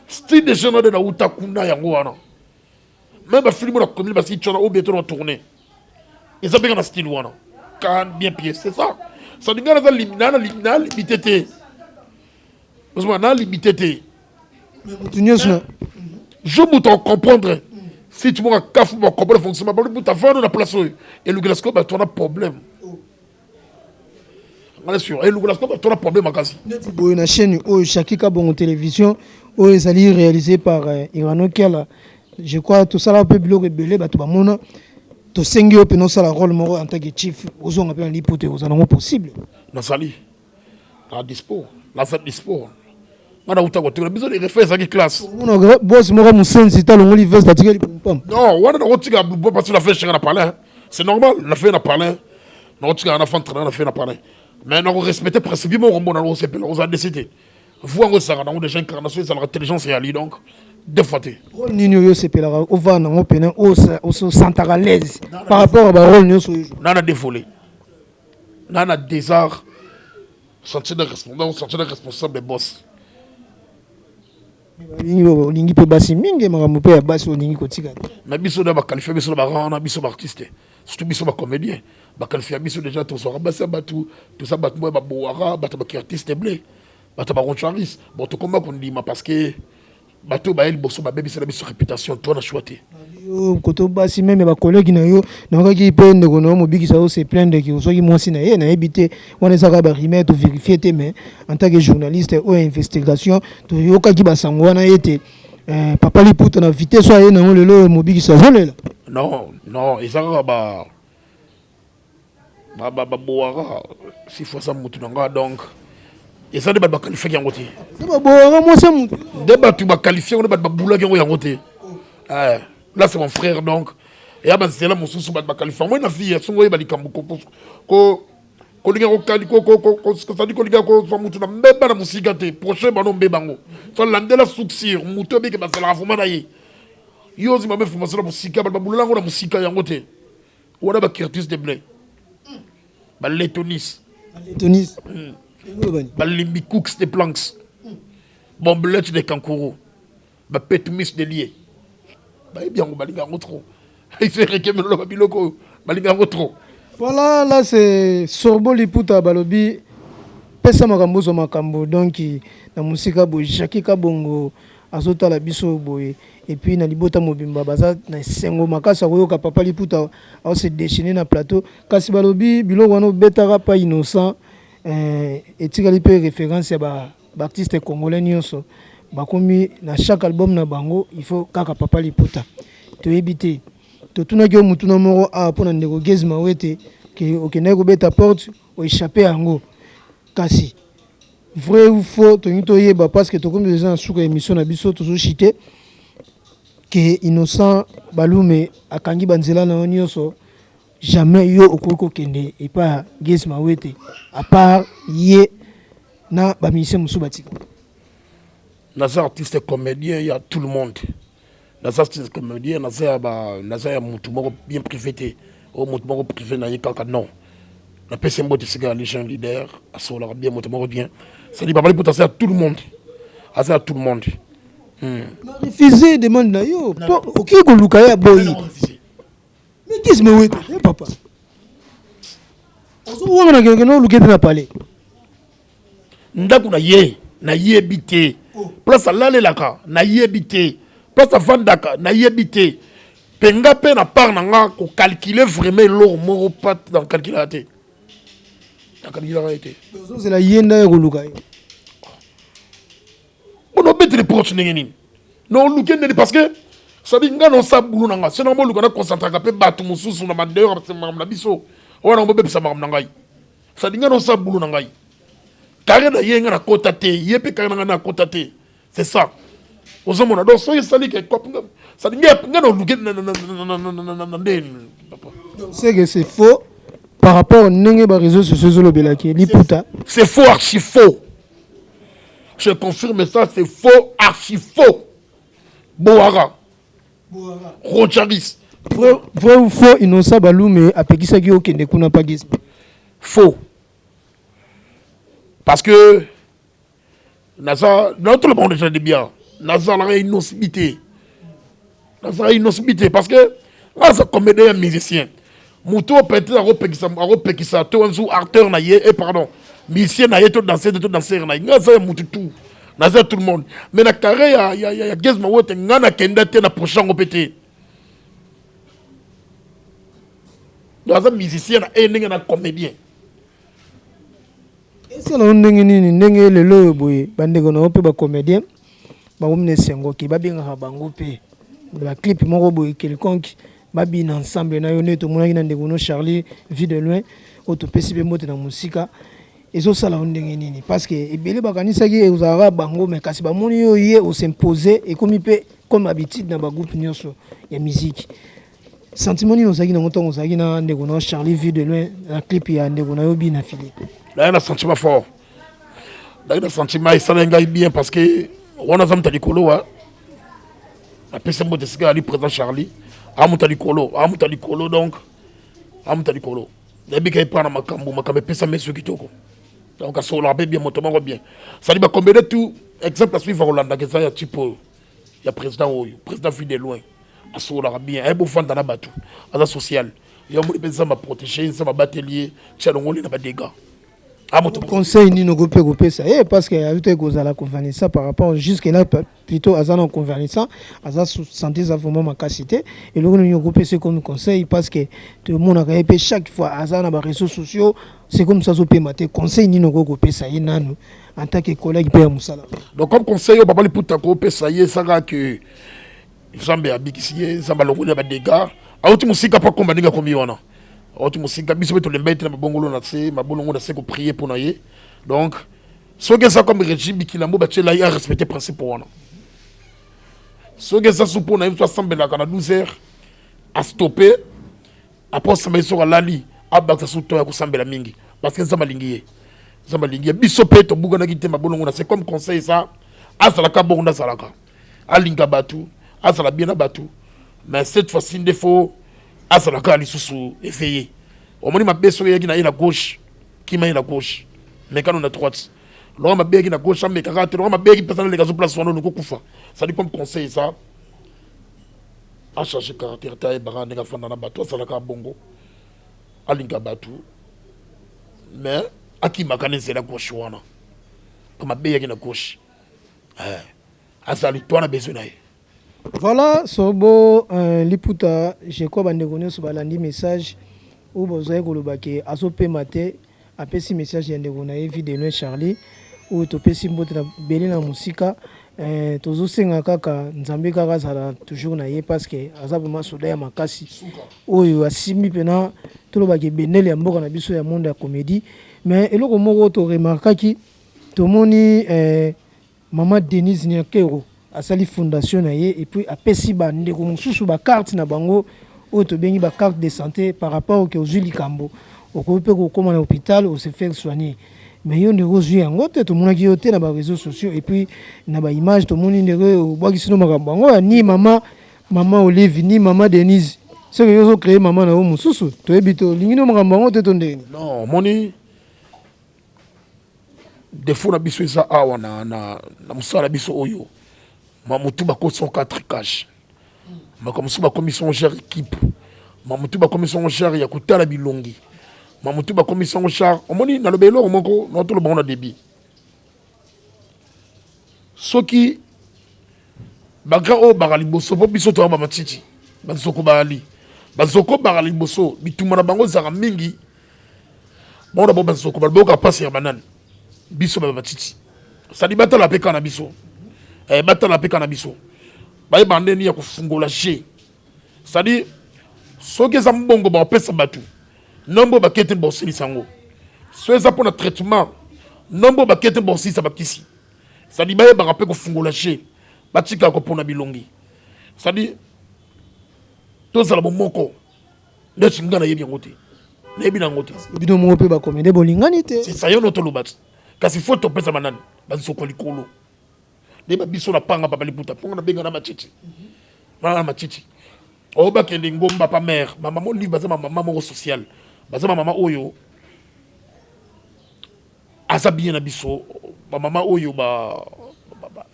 Style de jeune de na uta kuna yango wana. Même ba film la commune parce que tu as au bientôt tourner. Ils ont bien un style wana. Can bien pied, c'est ça. Ça dit ngala za limina limité. Parce que na limité. Je peux t'en comprendre. Si tu m'as café pour comprendre le fonctionnement, tu as vendu la place et le glascope, tu as un problème. On sûr. Et le glascope, tu as un problème à Kasi. Il y a une chaîne où Shakika Bongo Télévision, où ils allaient réalisé par Irano Kiala. Je crois que tout ça là peut bloquer belé, bah tout le monde. Tout sengio peut non ça la rôle moro en tant que chief. Aux on appelle l'hypothèse, aux en possible. Na sali, na dispo, na fait dispo. On a outa côté, on a besoin de refaire ça qui classe. On a boss moro musenzi ta longo livre statike li pom. Non, on a rotika blue parce que la fait chez na parler. C'est normal, la fait na parler. Na rotika na fan na fait na parler. Mais on respecte presque bien mon na CP, on a décidé. Voir on ça dans des incarnations ça l'intelligence et ali donc deux fois té. Rôle nino yo CP là, on va na open au sentara à l'aise par rapport à rôle nyo so. Nana dévolé. Nana désart. Sentir de responsable des boss. Olingi pe basi mingi makambo pe ya basi olingi kotika. Mais biso da ba qualifier biso ba rana biso ba artiste. Surtout biso ba comédien. Ba qualifier biso déjà tout ça basa batu tout ça batu ba boara batu ba artiste blé. Batu ba roncharis. Bon to comment qu'on dit parce que batu ba el bosso ba biso la biso réputation toi na choité. Yo koto basi même ba collègue na yo na ngaki pe ndeko no mobiki sa se plaindre que soki mwasi na ye na ebité on est ça ba remettre vérifier te mais en tant que journaliste ou investigation to yoka ki ba sango na yete papa li puta na vitesse so ye na lelo mobiki sa zolela. Non, et ça ba boara si fois ça mutu nga donc et ça débat ba qualifier yango te. Ça ba boara moi c'est mutu. Débat tu ba qualifier on débat ba boula yango te. Là c'est mon frère donc et là c'est là mon sous ba qualifier moi na fille son ngoy ba likambo ko linga ko kali ko ça dit ko linga ko fa mutu na mbeba na musika te prochain ba no mbebango so landela succir mutu be ke ba sala fuma na ye yo zi ma me fuma sala musika ba boula ngo na musika yango te wala ba Curtis de Blé ba Letonis ba Limbi Cooks de Planks bon Blech de Kankuru ba Petmis de Lié ba bien balinga trop il fait réclamer le babiloko balinga trop. Voilà, là c'est Sorbo Liputa Balobi pesa makambo zo makambo donc na musika bo Shakika Bongo azota la biso boye et puis na libota mobimba baza na sengo makasa koyoka papa Liputa a se déchaîner na plateau kasi Balobi biloko wana betaka pas innocent et tikali pe référence ya ba artiste congolais nyonso bakomi na chaque album na bango il faut kaka papa Liputa to éviter to tuna ke mutuna moko a pona ndeko gezma wete ke okende ko beta porte o échapper yango kasi vrai ou faux to nyito yeba parce que to comme des gens suka émission na biso to so chité que innocent balume akangi banzela na onyoso jamais yo okoko kende et pas gezma wete à part yé na ba musicien musu batika na artiste comédien il y a tout le monde ça c'est comme me dire ça mutu moko bien privé mutu moko privé na yeka non na pese mbote sika les gens leader asola bien mutu moko bien ça dit pas pour à tout le monde à tout le monde refuser demande na yo OK ko luka ya boy mais qu'est-ce me wait papa ozo wanga na ngeno lukete na palais ndako na yebite place alalelaka na yebite place avandaka na yebite penga pe na part na nga ko calculer vraiment l'or moko pat dans calculateur na calculateur ozo c'est la yenda ya koluka yo on obete les proches nini non lukende parce que ça dit nga non sa bulu na nga c'est normal luka na concentrer ka pe batu mususu na mandeur na biso wana on bebe sa na ngai ça dit nga non sa bulu na ngai carré na yenga na kota te yepe carré na kota te c'est ça aux hommes on adore ça sali que ça dit nga non luke na papa c'est que c'est faux par rapport au nenge ba réseaux sociaux lo belaki liputa c'est faux archi faux je confirme ça c'est faux archi faux Boara Rocharis vrai ou faux innocent balou mais apekisa ki okende kuna pagis faux parce que Naza, dans tout le monde déjà dit bien, Naza a une innocité. Naza a une innocité parce que Naza comédien musicien. Mouto peut-être à ça, tout un jour acteur naïe et pardon, musicien naïe tout danser naïe. Naza moutou tout, Naza tout le monde. Mais na carré il y a gaz ma wote ngana kenda te na prochain opété. Naza musicien et n'enga comédien. Est-ce que on ndenge nini ndenge lelo boye bandeko na ope ba comédien ba omne sengo ki ba benga bango pe ba clip moko boye quelconque ba bin ensemble na yo neto mona na ndeko no Charlie vie de loin auto pesi be mote na musika ezo sala ndenge nini parce que ebele ba kanisa ki ezara bango mais kasi ba moni yo ye au s'imposer et comme pe comme habitude na ba groupe nyonso ya musique sentiment ni ozaki na moto ozaki na ndeko no Charlie vie de loin na clip ya ndeko na yo bi na fili. Là, il y a un sentiment fort. Là, il y a un sentiment, il s'en est bien parce que on a un colo. La personne de ce gars, le président Charlie, a un colo, donc, a un colo. Depuis qu'il prend ma cambo, ma cambo, pesa mes qui toko. Donc, à ce moment-là, bien, mon tomago bien. Ça dit, combien de tout, exemple, à suivre Hollande, que ça, il y a type, il y a président fille de loin. À ce moment-là, bien, un beau fan dans la bateau, à la sociale. Il y a un peu de protéger, ça m'a batelier, tiens, on n'a pas de dégâts. Conseil ni no gope ça parce que ajouté gozala convaincant par rapport jusque là plutôt azana convaincant aza santé ça vraiment ma capacité et le no gope c'est comme conseil parce que tout le monde a répété chaque fois azana ba réseaux sociaux c'est comme ça zo pe maté conseil ni no gope ça y nanu en tant que collègue pe musala donc comme conseil papa li puta ko pe ça y ça que Zambé abikisiye Zamba longo ba dégâts auti musika pas combattre nga komi wana auti musika biso to lembete na bongolo na se mabolongo na se ko prier pour naye donc so que ça comme régime bikilambo ba tshela ya respecter principe wana so que ça supo na so sambela kana 12h à stopper après ça mais so lali abaka so to ya ko sambela mingi parce que ça malingiye biso pe to buga na kite mabolongo na c'est comme conseil ça asala ka bongo na salaka alinga batu asala bien na batu mais cette fois-ci il faut asala ka lisusu effayé au moins ma beso yaki na gauche qui m'a la gauche mais quand on a droite l'homme ma begi na gauche mais caractère l'homme ma begi personne les gazo place on ko kufa ça dit comme conseil ça a changer caractère taille bara nga fanda na bato asala ka bongo alinga batu mais aki makane c'est la gauche wana comme ma begi na gauche asali toi na besoin. Voilà, Sobo Liputa, je crois que vous avez balandi message où vous avez dit que Asope Mate a fait message de vidéo Charlie où tu peux simboter la belle na musika tozo senga kaka nzambe kaka sala toujours na ye parce que azabuma soda ya makasi oyo asimi pena to lo ba ke benele ya mboka na biso ya monde ya comédie mais eloko moko to remarquaki to moni maman Denise Nyakero asali fondation na ye et puis apesi ba ndeko mususu ba carte na bango o to bengi ba carte de santé par rapport au Ozuli Kambo ko pe ko koma na hôpital ou se faire soigner mais yo ndeko zui yango te to monaki yote na ba réseaux sociaux et puis na ba image to moni ndeko bwaki sino makambo ngo ni mama maman Olive ni maman Denise. C'est que vous avez créé maman na mususu. To ebito lingino makambango te tonde. Non, moni défaut na biso eza awa na musala biso oyo. Mamutu bako 104 cash. Mamutu bako commission gère équipe. Mamutu bako commission gère ya kutala bilongi. Mamutu bako commission gère. Omoni na lobelo moko na to lo bango na débit. Soki bagra o bagali boso po biso to ba matiti. Bazoko bali. Bazoko bagali boso bituma na bango zaka mingi. Bon d'abord bazoko balboka passe ya banane. Biso ba matiti. Ça dit batala peka na biso. Batala peka na biso. Ba bandeni ya kufungola che. Ça dit soki za mbongo ba pesa batu. Nombo ba kete bo silisango. So za pour na traitement. Nombo ba kete bo silisa bakisi. Ça dit ba rappel kufungola che. Batika ko pona bilongi. Ça dit tous à la momoko. Ne chingana yebi ngote. Nebi na ngote. Bino mo pe ba komende bolingani te. C'est ça yo no to lobat. Kasi faut to pesa banane. Ba soko likolo. Ne ba biso na panga papa liputa. Ponga na benga na matiti. Na matiti. O ba kende ngomba pa mère. Maman mo livre baza maman mo social. Baza maman oyo. Asa bien na biso. Ba maman oyo ba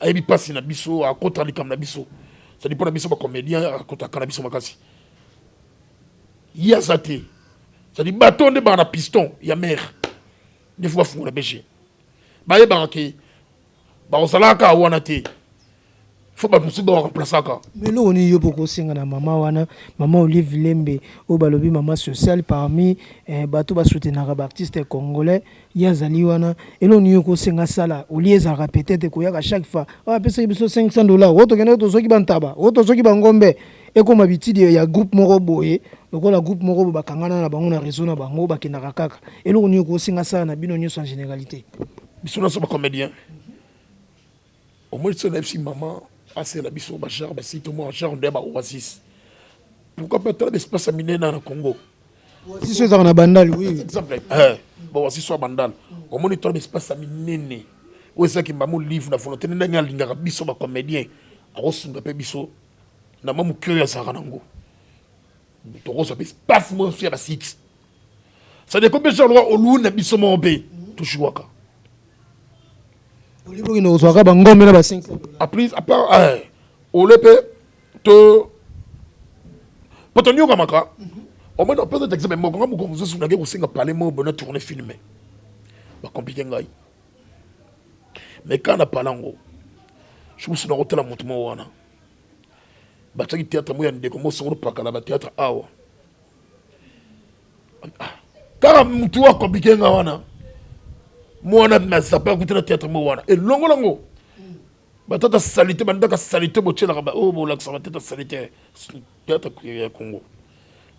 ayebi pasi na biso a kota likam na biso. Ça dépend na biso ba comédien a kota kana biso makasi. Ya zate. Ça dit bâton de ba na piston ya mère. Des fois fou na béché. Ba ye ba ke ba osalaka wana te. Faut pas tout ba remplacer ka. Mais lo ni yo poko singa na mama wana, maman Olive Lembe o balobi maman sociale parmi bato ba soutenir ba artiste congolais ya zali wana et lo ni yo ko singa sala au lieu za peut-être ko ya chaque fois ah pesa biso $500 woto kende to soki bantaba woto soki bangombe et comme habitude ya groupe moko boye lokola groupe moko bakangana na bango na réseau na bango bakendaka kaka et lo ni yo ko singa sala na bino nyonso en généralité biso na so ba comédien au moins c'est la maman. Ah, c'est la biso bachar, bah si tout le monde en débat Oasis. Pourquoi pas tant d'espace à miner dans le Congo? Si c'est dans la bandale, oui. Exemple, bon, si soit bandale, au moins tant d'espace à miner. Ou est-ce qu'il m'a mon livre, la volonté de n'aller à biso ba comédien, à Rosun de biso, n'a pas mon curieux à Saranango. Tu reçois espace moi sur la site. Ça dépend de ce droit au loup n'a biso mon bé, toujours waka. Olivo ino uzwaka bangombe na ba 500. A plus à part au lepe to potonyo kamaka. Au moins on peut être exemple moi comme vous vous n'avez aussi parler moi bonne tourner filmer. Ba compliqué ngai. Mais quand on a parlé ngo je me suis dans hôtel à montement wana. Ba taki théâtre moi ndeko mo solo pakala ba théâtre awa. Car mutu wa compliqué nga wana. Moi on a ça pas écouter le théâtre moi et longo batata salité bandaka salité bochela ba oh bo la ça batata salité théâtre ya Congo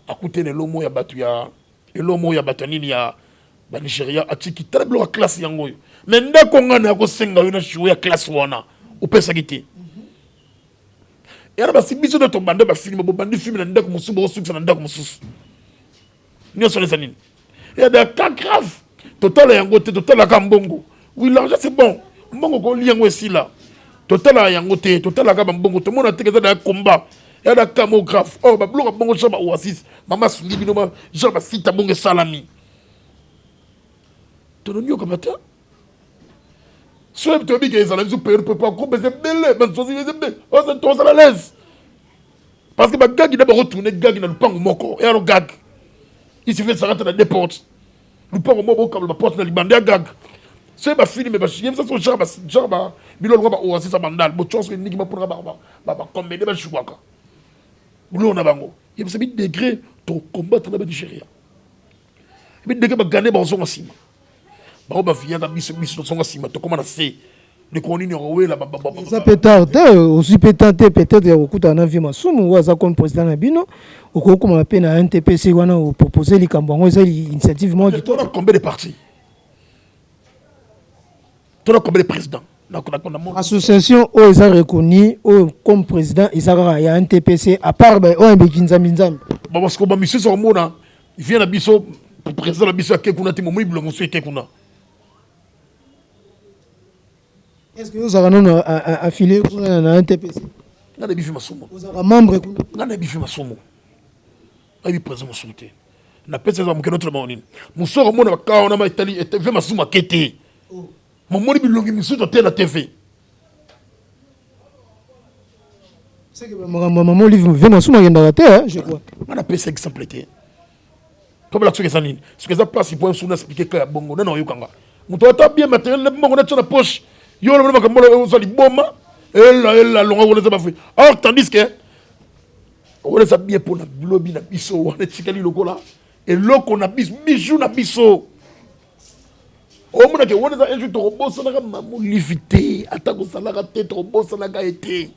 écouter le lomo ya batu ya et lomo ya batanini ya ba Nigeria atiki très blo classe yango mais ndako ngana ko senga yo na jouer ya classe wana ou pesa kiti et ba si biso de to bande ba film bo bande film na ndako musubo o succès na ndako mususu nyo so les anine il y a des cas graves. Total yangote, total la kambongo. Oui, l'argent c'est bon. Mbongo ko liango ici là. Total yangote, total la kambongo. Tout le monde a été dans un combat. Il y a des camographes. Oh, bah, blog bongo chaba oasis. Maman souligne binoma, genre sita bongo salami. Ton oignon comme ça. Soit tu as dit que les salami sont payés pour pas couper c'est belle. Mais c'est belle. Oh, c'est trop à l'aise. Parce que ma gag il d'abord retourné gag dans le pan moko. Et alors gag. Il suffit de s'arrêter dans des portes. Nous parlons au comme la porte de l'Ibandé à gag. C'est ma fille, mais je suis ça, genre, Bilo Roba ou Assis Bandal, mais tu as une énigme pour la comédie de Chouaka. Nous, on a bango. Il y a des degrés pour combattre la Nigeria. Il y a des degrés pour gagner dans son assima. Bah, on vient d'habiter sur son assima. Tu commences à faire les connues là-bas. Ça peut tarder, aussi peut-être, au coup d'un avis, ma somme, ou à ça comme président Nabino, au coup, comme on appelle un NTPC, on a proposé les Cambongo, c'est l'initiative. Tu as combien de partis? Tu as combien de présidents? L'association, où ils ont reconnu, comme président, il y a un TPC, à part, un Bekinzamizam. Parce que monsieur Sormona, il vient à Bisso, pour président à Bisso, à Kekuna, Timo, il bloque, monsieur Kekuna. Est-ce que vous avez affilié à un TPC? nga na bifi masumu membre nga na bifi masumu ayi président musuté na pesa za mukeno tolo nini musoro mona bakao na maitali et ve masumu akete momoni bilongi misuto te na TV c'est que maman livre ve masumu akenda te je crois nga na pesa exemple te comme l'action que ça nini ce que ça place pour sous expliquer que bongo na yokanga muto ata bien matériel na bongo na tona poche yo na makambo za liboma elle longa wona za bafu or tandis que on ça bien pour na lobby na biso on tikali lokola et loko na biso bijou na biso o mona ke wona za enju to bossa na mamu livité atako salaka te to bossa na ga été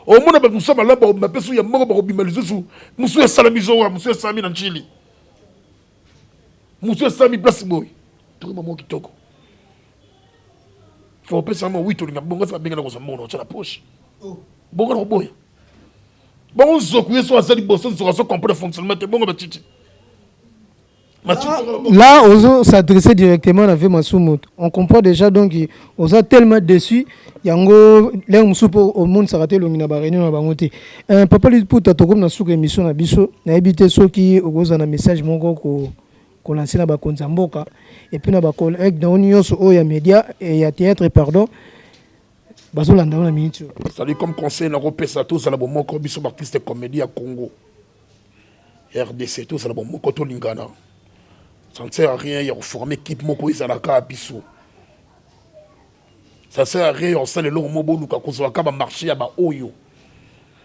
o mona ba musa malaba o mapesu ya moko ba ko bimalizo su musu ya salamizo wa musu ya sami na nchili musu ya sami place boy to mamo kitoko faut penser à moi oui to linga bongo sa benga na ko sa mono cha la poche bongo na boya bongo zoku yeso azali bosso zo comprendre le fonctionnement te bongo batiti là on s'adresser directement à Masumu on comprend déjà donc on a tellement déçu yango les musupo au monde s'arrêter le ngina ba réunion na bangote papa lui puta to comme na suka émission na biso na ebité soki ogoza na message moko ko lancer na ba konza mboka et puis na ba collègue dans nyonso o ya média et ya théâtre pardon bazolanda na minute salut comme conseil na repesa tous la bon moko biso artiste comédie à Congo RDC tous la bon moko to lingana ça ne sert à rien il y a reformer équipe moko izalaka biso ça sert à rien on sait le long mobo luka kozwa ka ba marché ya ba oyo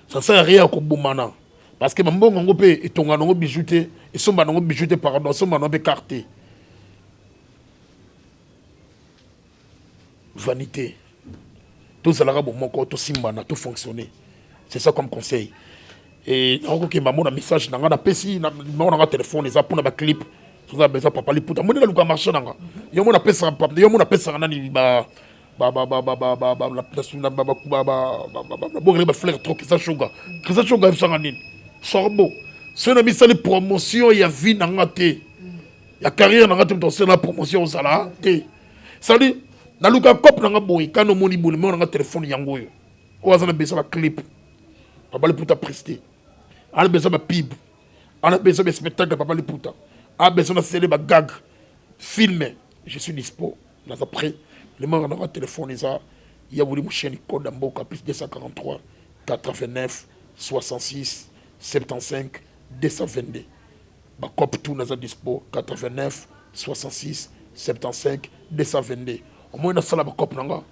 ça sert à rien ko bomana parce que mbongo ngopé etonga ngo bijouté et somba ngo bijouté pardon somba ngo écarté vanité tous la bon moko to simbana to fonctionner c'est ça comme conseil et encore que maman a message na na pesi na maman na téléphone les pour na ba clip ça ça besoin papa li puta mon na luka marché nanga yo mon pesa papa yo mon pesa na ni ba la place na ba bo ba fleur trop que ça choga ça nini sorbo ce na misali promotion ya vie nanga te ya carrière nanga te to na promotion ça là te ça dit na luka cop nanga boy kano moni bole mo nanga téléphone yango yo o azana besoin ba clip papa li puta presté ana besoin ba pub ana besoin ba spectacle papa li puta a besoin de faire des gags filmer je suis dispo là après le moment on a téléphoné ça il y a voulu mon chien code d'amboka plus 243 89 66 75 222 ba cop tout na dispo 89 66 75 222 au moins na sala ba cop nanga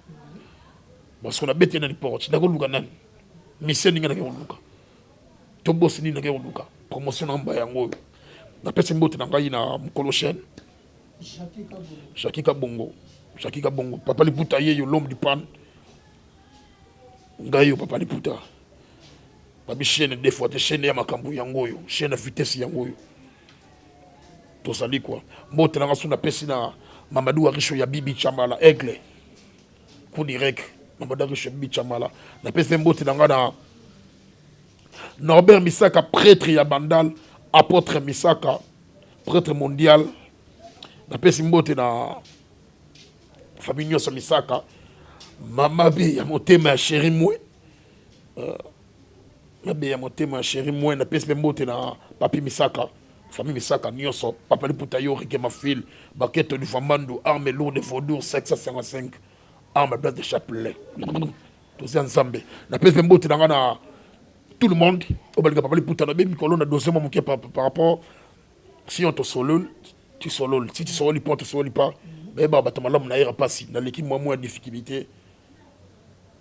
parce qu'on a bêté dans les portes na ko luka nan mission ninga na ko luka to boss ni na ko luka promotion namba yango na pesa mbote na ngai na mukolo chaîne Jackie Kabongo papa li puta ye yo l'homme du pan ngai yo papa li puta babi chaîne des fois te chaîne ya makambu yango yo chaîne à vitesse yango yo to sali quoi mbote na ngasu na pesa na Mamadou Arisho ya Bibi Chamala aigle coup direct Mamadou Arisho Bibi Chamala na pesa mbote na ngana Norbert Misaka prêtre ya Bandal apôtre Misaka prêtre mondial na pesi mbote na famille nyoso Misaka mama be ya motema ya chéri mwe mabe ya motema ya chéri mwe na pesi mbote na papi Misaka famille Misaka nyoso papa li puta yo rike ma fille baquette du Fambandu arme lourde Vaudour 755 arme place de chapelet tous ensemble na pesi mbote na ngana tout le monde au bal papa li puta na be mikolo na dossier mo par rapport si on te solol tu solol si tu solol pas tu solol pas mais bah batama la na ira passi na l'équipe moi moins difficulté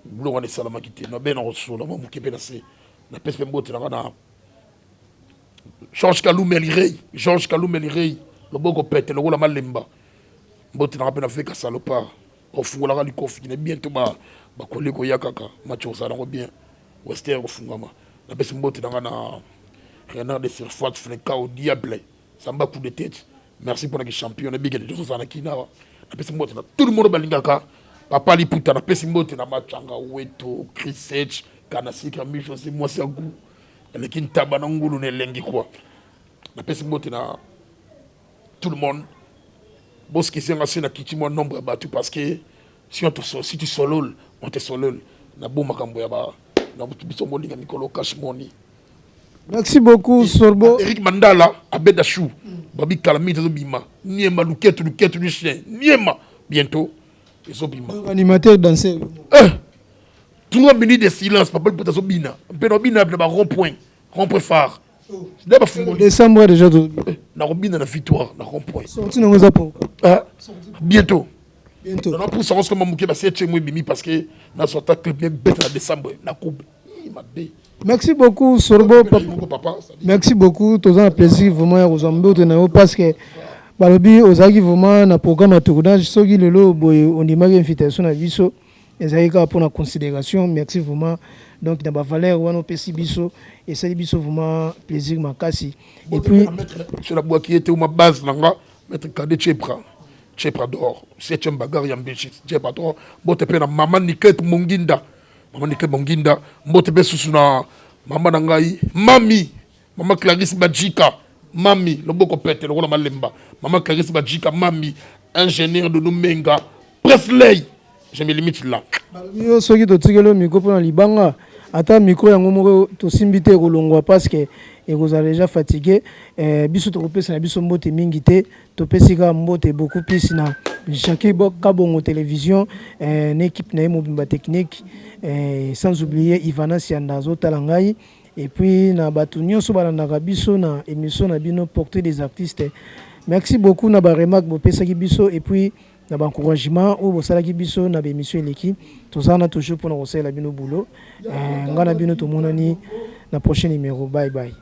blo wana salama kité na ben on solo mo mukepe na se na pese mbote na Georges Kalou Melirei le boko pète le rola malemba mbote na pena fait ka salopard au fungola li kofi ne bientôt ba koleko yakaka match ça na bien Western au fungama na pese mbote na Renard de surface flinka au diable samba coup de tête merci pour la champion na bigé de tout ça na kinawa na pese mbote na tout le monde balingaka papa li puta na pese mbote na machanga weto Chris kana sika micho c'est moi c'est goût lakini tabana ngulu ne lengi quoi na pese mbote na tout le monde boss qui s'est lancé na kitimo nombre battu parce que si tu solol on te solol na bon makambo ya ba na biso moninga mikolo cash money. Merci beaucoup Sorbo. Eric Mandala Abeda Chou babi calamite zo bima niema luketu du chien niema bientôt zo bima Animateur danseur. 3 minutes de silence papa peut zo bina peno bina ba rond-point phare d'aba fungo Décembre déjà na robina na victoire na rond-point sorti na ngoza po bientôt non pour savoir comment muke ba 7e mois bimi parce que na sorta clip bien bête na décembre na coupe merci beaucoup Sorbo papa. Merci beaucoup tous un plaisir vraiment ya kozambe otenao parce que balobi ozaki vraiment na programme de tournage soki lelo boye on dimaki invitation na biso ezali ka pour la considération merci vraiment donc na ba valeur wana pesi biso et ça biso vraiment plaisir makasi et puis c'est la boîte qui était ma base nanga mettre cadet Chepra d'or 7e bagarre en Belgique Chepra d'or bote pe na maman Niket Monginda mbote pe susu na mama na ngai mama Clarisse Badjika mami loboko pete lokola malemba mama Clarisse Badjika mami ingénieur de Lumenga Presley je me limite là yo soki to tikelo micro pour na libanga ata micro yango moko to simbite kolongwa parce que ekozala déjà fatigué biso to kopesa na biso mbote mingi te to pesika mbote beaucoup plus na Jackie Kabongo télévision une équipe na mobimba technique sans oublier Ivana Siandazo Talangai et puis na batu nyonso balandaka biso na émission na bino portrait des artistes merci beaucoup na ba remarque bo pesaki biso et puis na ba encouragement ou bo salaki biso na ba émission eleki tozana toujours pour na conseiller la bino boulot ngana bino to monani na prochain numéro bye bye.